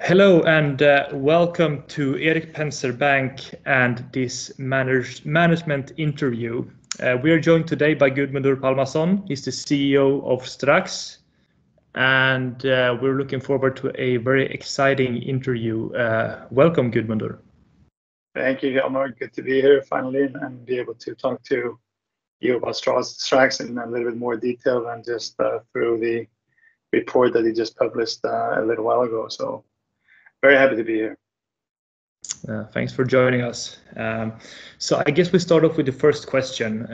Hello and welcome to Erik Penser Bank and this management interview. We are joined today by Gudmundur Palmason. He's the CEO of STRAX, and we're looking forward to a very exciting interview. Welcome, Gudmundur. Thank you, Hjalmar. Good to be here finally and be able to talk to you about STRAX in a little bit more detail than just through the report that he just published a little while ago. So very happy to be here. Thanks for joining us. So I guess we start off with the first question.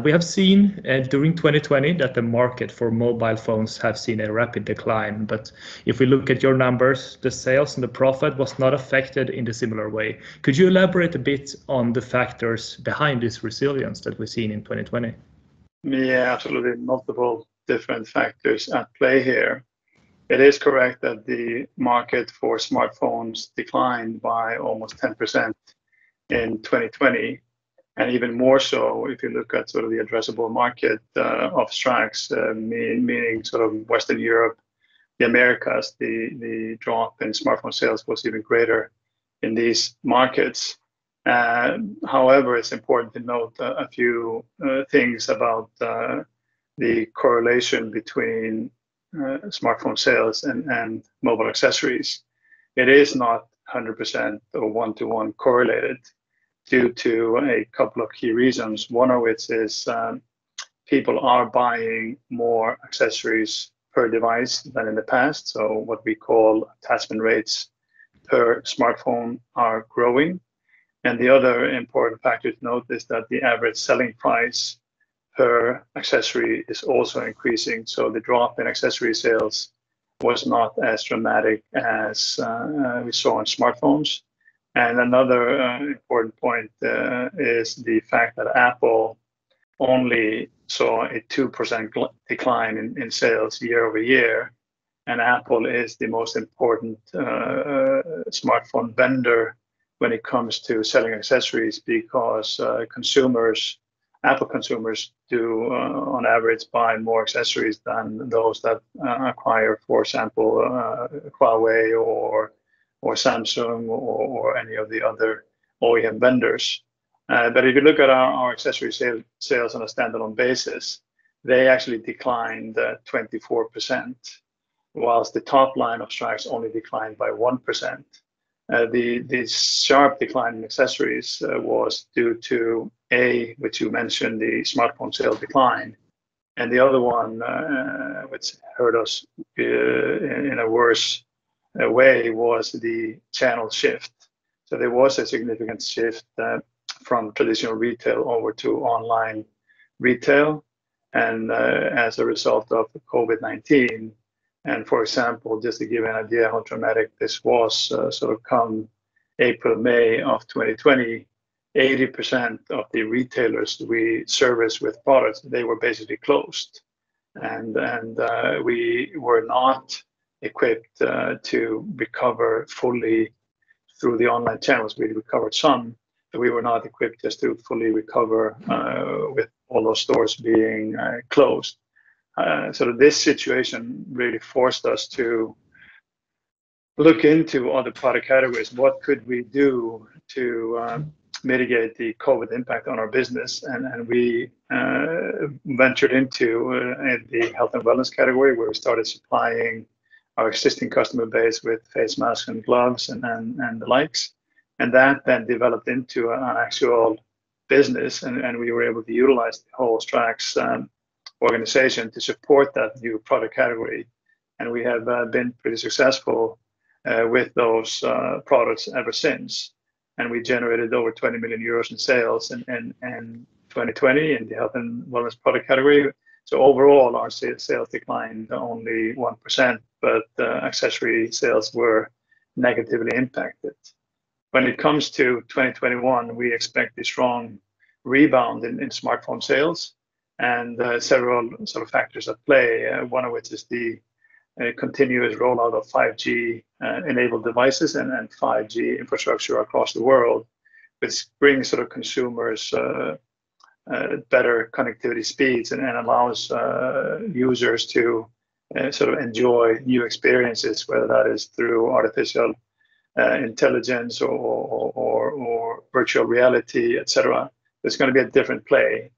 We have seen during 2020 that the market for mobile phones have seen a rapid decline. But if we look at your numbers, the sales and the profit was not affected in a similar way. Could you elaborate a bit on the factors behind this resilience that we've seen in 2020? Yeah, absolutely. Multiple different factors at play here. It is correct that the market for smartphones declined by almost 10% in 2020, and even more so if you look at sort of the addressable market of STRAX, meaning sort of Western Europe, the Americas. The drop in smartphone sales was even greater in these markets. However, it's important to note a few things about the correlation between smartphone sales and mobile accessories. It is not 100% or one-to-one correlated due to a couple of key reasons. One of which is people are buying more accessories per device than in the past. So what we call attachment rates per smartphone are growing. And the other important factor to note is that the average selling price per accessory is also increasing. So the drop in accessory sales was not as dramatic as we saw on smartphones. And another important point is the fact that Apple only saw a 2% decline in sales year over year. And Apple is the most important smartphone vendor when it comes to selling accessories, because Apple consumers do on average buy more accessories than those that acquire, for example, Huawei or Samsung or any of the other OEM vendors. But if you look at our accessory sales on a standalone basis, they actually declined 24%, whilst the top line of STRAX only declined by 1%. The sharp decline in accessories was due to which you mentioned, the smartphone sale decline, and the other one, which hurt us in a worse way, was the channel shift. So there was a significant shift from traditional retail over to online retail, and as a result of COVID-19. And for example, just to give you an idea how dramatic this was, sort of come April, May of 2020, 80% of the retailers we service with products, they were basically closed. And we were not equipped to recover fully through the online channels. We recovered some, but we were not equipped just to fully recover with all those stores being closed. So this situation really forced us to look into other product categories. What could we do to mitigate the COVID impact on our business? And we ventured into the health and wellness category, where we started supplying our existing customer base with face masks and gloves and the likes. And that then developed into an actual business, and we were able to utilize the whole STRAX organization to support that new product category. And we have been pretty successful with those products ever since. And we generated over 20 million euros in sales in 2020 in the health and wellness product category. So overall, our sales declined only 1%, but accessory sales were negatively impacted. When it comes to 2021, we expect a strong rebound in smartphone sales, and several sort of factors at play, one of which is the continuous rollout of 5G enabled devices and 5G infrastructure across the world, which brings sort of consumers better connectivity speeds and allows users to sort of enjoy new experiences, whether that is through artificial intelligence or virtual reality, etc. There's going to be a different play.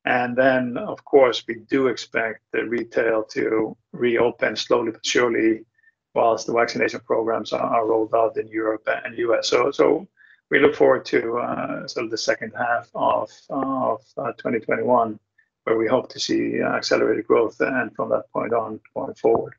And then, of course, we do expect the retail to reopen slowly but surely whilst the vaccination programs are rolled out in Europe and US. So we look forward to sort of the second half of 2021, where we hope to see accelerated growth, and from that point on going forward.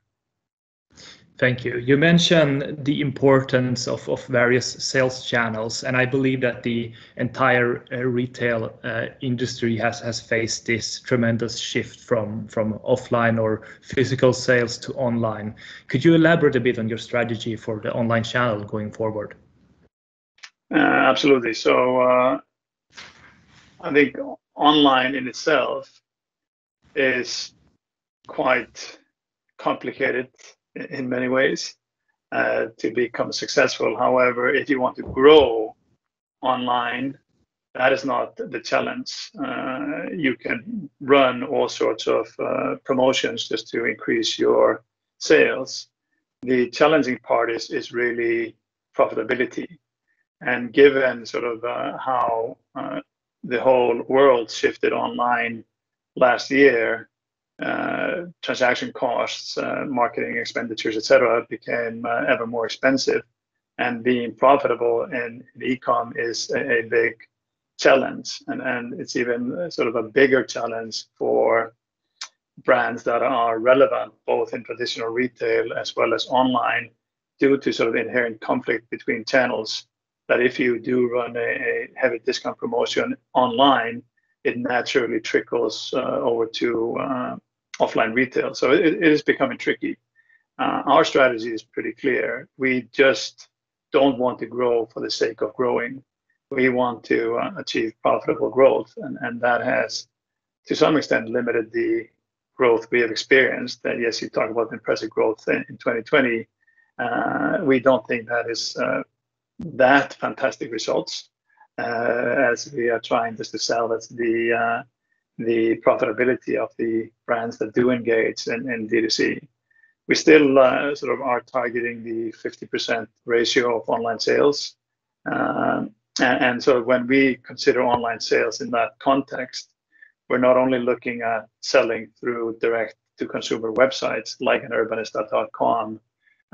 Thank you. You mentioned the importance of various sales channels, and I believe that the entire retail industry has faced this tremendous shift from offline or physical sales to online. Could you elaborate a bit on your strategy for the online channel going forward? Absolutely. So I think online in itself is quite complicated in many ways to become successful. However, if you want to grow online, that is not the challenge. You can run all sorts of promotions just to increase your sales. The challenging part is really profitability. And given sort of how the whole world shifted online last year, transaction costs, marketing expenditures, etc., became ever more expensive, and being profitable in e-com is a big challenge, and it's even sort of a bigger challenge for brands that are relevant both in traditional retail as well as online, due to sort of inherent conflict between channels. That if you do run a heavy discount promotion online, it naturally trickles over to offline retail. So it is becoming tricky. Our strategy is pretty clear. We just don't want to grow for the sake of growing. We want to achieve profitable growth, and that has to some extent limited the growth we have experienced. And yes, you talk about impressive growth in 2020. We don't think that is that fantastic results, as we are trying just to salvage the profitability of the brands that do engage in D2C. We still sort of are targeting the 50% ratio of online sales. And so when we consider online sales in that context, we're not only looking at selling through direct to consumer websites like an urbanista.com.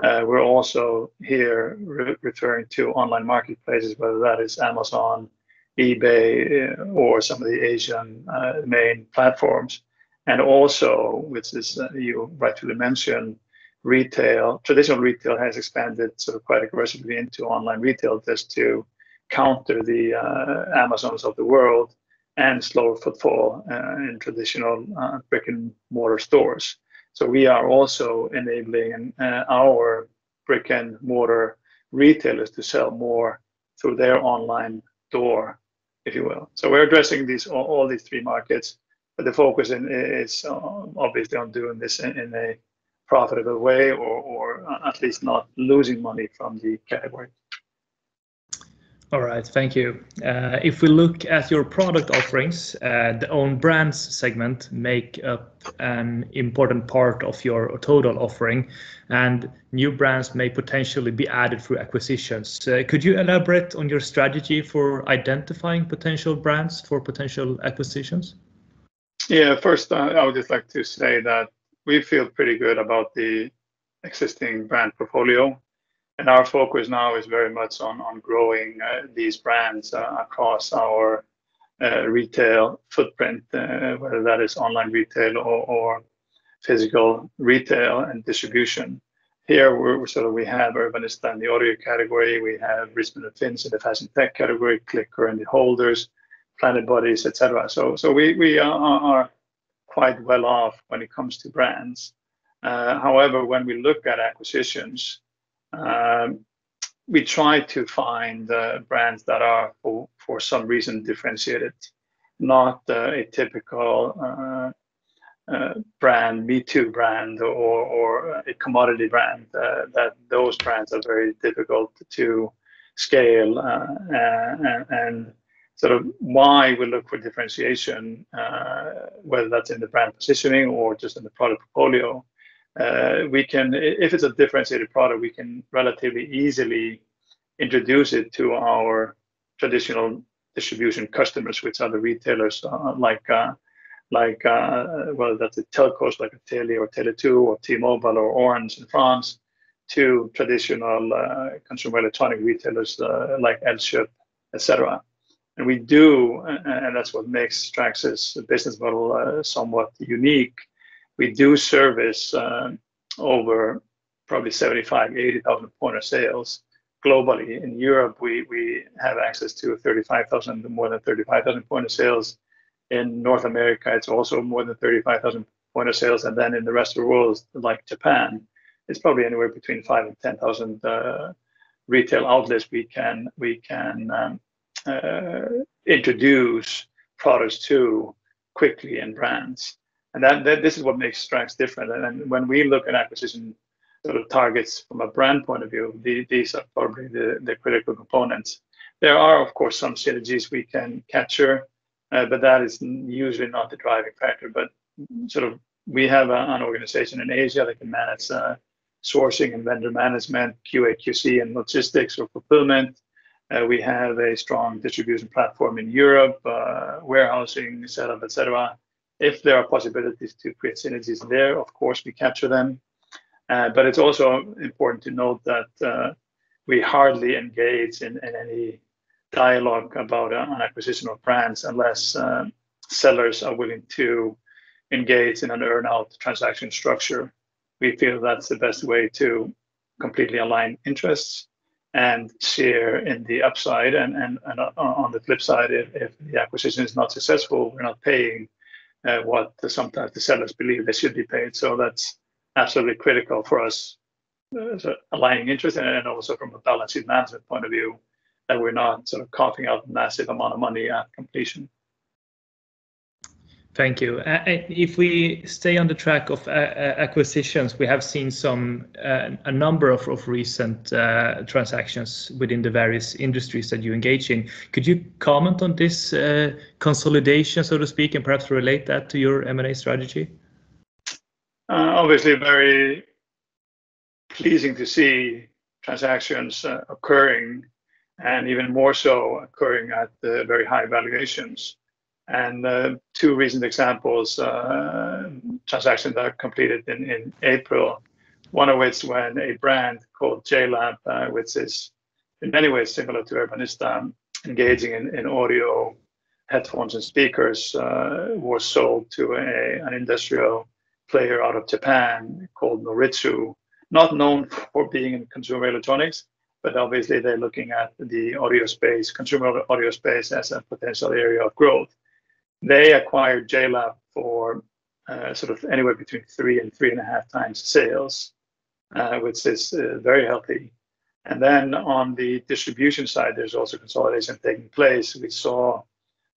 We're also here referring to online marketplaces, whether that is Amazon, eBay, or some of the Asian main platforms. And also, which is you rightfully mentioned, retail, traditional retail has expanded sort of quite aggressively into online retail just to counter the Amazons of the world and slower footfall in traditional brick and mortar stores. So we are also enabling our brick and mortar retailers to sell more through their online door, if you will. So we're addressing all these three markets, but the focus is obviously on doing this in a profitable way, or at least not losing money from the category. All right, thank you. If we look at your product offerings, the own brands segment make up an important part of your total offering, and new brands may potentially be added through acquisitions. Could you elaborate on your strategy for identifying potential brands for potential acquisitions? Yeah, first, I would just like to say that we feel pretty good about the existing brand portfolio. And our focus now is very much on growing these brands across our retail footprint, whether that is online retail or physical retail and distribution. Here, we have Urbanista in the audio category, we have Richmond & Finch in the fashion tech category, Clicker in the holders, Planet Bodies, etc. So we are quite well off when it comes to brands. However, when we look at acquisitions, we try to find brands that are for some reason differentiated, not a typical brand, Me Too brand, or a commodity brand. That those brands are very difficult to scale, and sort of why we look for differentiation, whether that's in the brand positioning or just in the product portfolio. we can, if it's a differentiated product, we can relatively easily introduce it to our traditional distribution customers, which are the retailers whether that's the telcos like a Tele or Tele2 or T-Mobile or Orange in France, to traditional consumer electronic retailers like Elkjøp, etc. And we do, and that's what makes STRAX's business model somewhat unique. We do service over probably 75, 80,000 point of sales globally. In Europe, we have access to more than 35,000 point of sales. In North America, it's also more than 35,000 point of sales. And then in the rest of the world, like Japan, it's probably anywhere between 5,000 and 10,000 retail outlets we can introduce products to quickly and brands. And this is what makes STRAX different. And when we look at acquisition sort of targets from a brand point of view, these are probably the critical components. There are, of course, some synergies we can capture, but that is usually not the driving factor. But sort of we have an organization in Asia that can manage sourcing and vendor management, QA, QC, and logistics or fulfillment. We have a strong distribution platform in Europe, warehousing setup, etc. If there are possibilities to create synergies there, of course, we capture them. But it's also important to note that we hardly engage in any dialogue about an acquisition of brands unless sellers are willing to engage in an earn-out transaction structure. We feel that's the best way to completely align interests and share in the upside. And on the flip side, if the acquisition is not successful, we're not paying what sometimes the sellers believe they should be paid. So that's absolutely critical for us, aligning interest, and also from a balance sheet management point of view, that we're not sort of coughing out a massive amount of money at completion. Thank you. If we stay on the track of acquisitions, we have seen a number of recent transactions within the various industries that you engage in. Could you comment on this consolidation, so to speak, and perhaps relate that to your M&A strategy? Obviously, very pleasing to see transactions occurring, and even more so occurring at very high valuations. And two recent examples, transactions that are completed in April, one of which when a brand called JLab, which is in many ways similar to Urbanista, engaging in audio, headphones and speakers, was sold to an industrial player out of Japan called Noritsu, not known for being in consumer electronics, but obviously they're looking at the audio space, consumer audio space, as a potential area of growth. They acquired JLab for sort of anywhere between 3 and 3.5 times sales, which is very healthy. And then on the distribution side, there's also consolidation taking place. We saw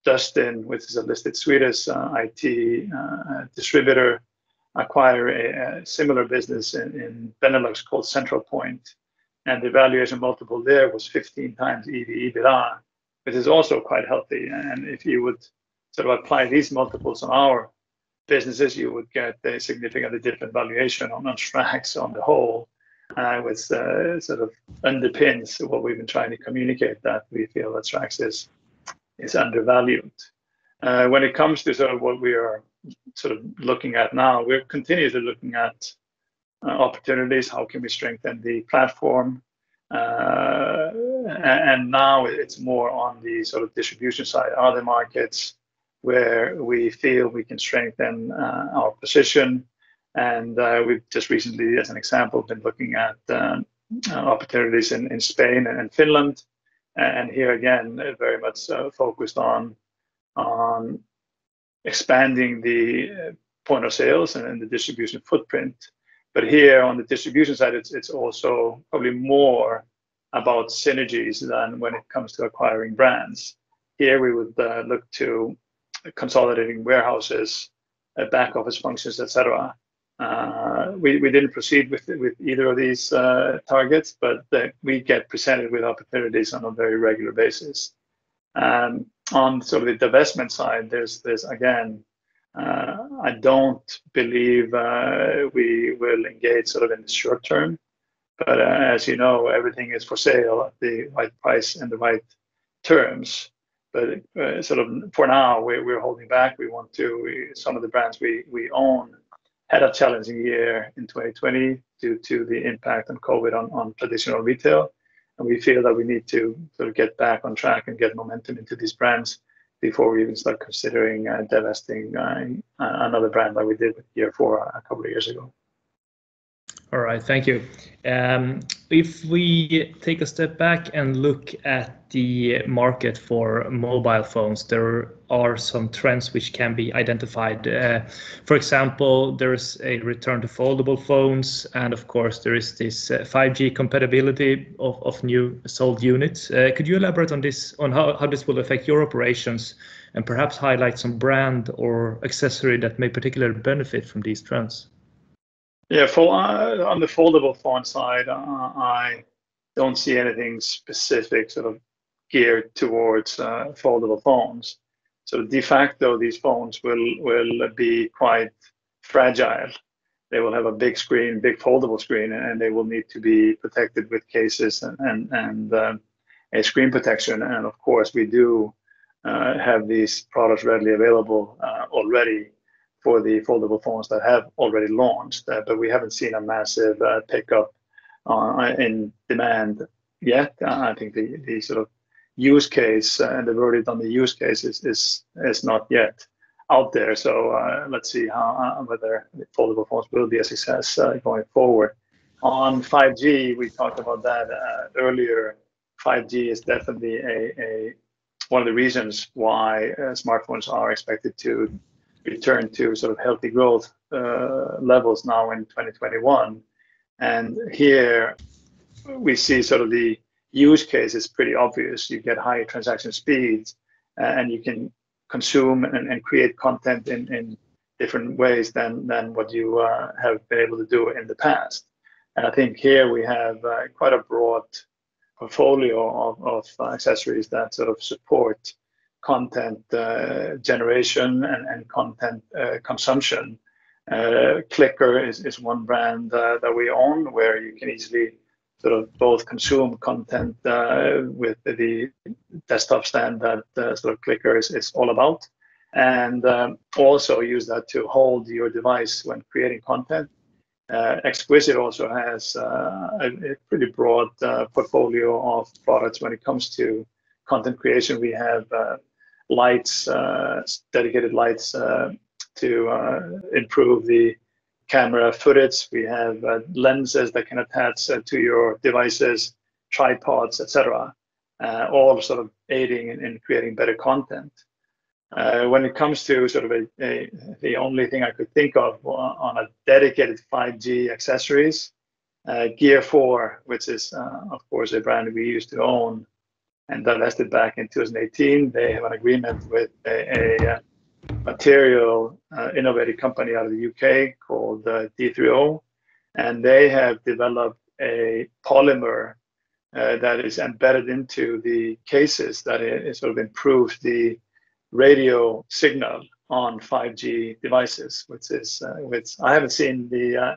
Dustin, which is a listed Swedish IT distributor, acquire a similar business in Benelux called Central Point. And the valuation multiple there was 15 times EV/EBITDA, which is also quite healthy. And if you would sort of apply these multiples on our businesses, you would get a significantly different valuation on STRAX on the whole, which sort of underpins what we've been trying to communicate, that we feel that STRAX is undervalued. When it comes to sort of what we are sort of looking at now, we're continuously looking at opportunities. How can we strengthen the platform? And now it's more on the sort of distribution side. Are there markets where we feel we can strengthen our position? And we've just recently, as an example, been looking at opportunities in Spain and Finland. And here again, very much focused on expanding the point of sales and the distribution footprint. But here on the distribution side, it's also probably more about synergies than when it comes to acquiring brands. Here we would look to consolidating warehouses, back office functions, etc. We didn't proceed with either of these targets, but we get presented with opportunities on a very regular basis. On sort of the divestment side, there's again I don't believe we will engage sort of in the short term, but as you know, everything is for sale at the right price and the right terms. But sort of for now, we're holding back. We want to, some of the brands we own had a challenging year in 2020 due to the impact on COVID on traditional retail. And we feel that we need to sort of get back on track and get momentum into these brands before we even start considering divesting another brand like we did with Year 4 a couple of years ago. All right, thank you. If we take a step back and look at the market for mobile phones, there are some trends which can be identified. For example, there's a return to foldable phones, and of course there is this 5G compatibility of new sold units. Could you elaborate on this, on how this will affect your operations, and perhaps highlight some brand or accessory that may particularly benefit from these trends? Yeah, on the foldable phone side, I don't see anything specific sort of geared towards foldable phones. So de facto, these phones will be quite fragile. They will have a big screen, big foldable screen, and they will need to be protected with cases and a screen protection. And of course, we do have these products readily available already for the foldable phones that have already launched, but we haven't seen a massive pickup in demand yet. I think the sort of use case and the verdict on the use case is not yet out there. So let's see whether the foldable phones will be a success going forward. On 5G, we talked about that earlier. 5G is definitely one of the reasons why smartphones are expected to return to sort of healthy growth levels now in 2021. And here we see sort of the use case is pretty obvious. You get higher transaction speeds and you can consume and create content in different ways than what you have been able to do in the past. And I think here we have quite a broad portfolio of accessories that sort of support content generation and content consumption. Clicker is one brand that we own, where you can easily sort of both consume content with the desktop stand that sort of Clicker is all about, and also use that to hold your device when creating content. Exquisite also has a pretty broad portfolio of products when it comes to content creation. We have lights, dedicated lights to improve the camera footage. We have lenses that can attach to your devices, tripods, etc., all sort of aiding in creating better content. When it comes to sort of the only thing I could think of on a dedicated 5G accessories, Gear 4, which is of course a brand we used to own and divested back in 2018. They have an agreement with a material innovative company out of the UK called D3O, and they have developed a polymer that is embedded into the cases that it sort of improves the radio signal on 5G devices, which I haven't seen the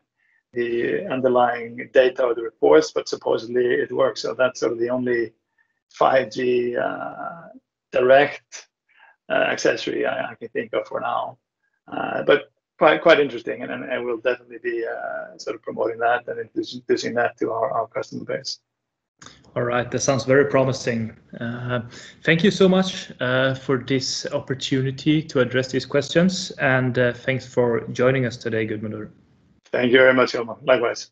underlying data or the reports, but supposedly it works. So that's sort of the only 5G direct accessory I can think of for now, but quite interesting, and we'll definitely be sort of promoting that and introducing that to our customer base. All right, that sounds very promising. Thank you so much for this opportunity to address these questions, and thanks for joining us today, Gudmundur. Thank you very much, Hjalmar. Likewise.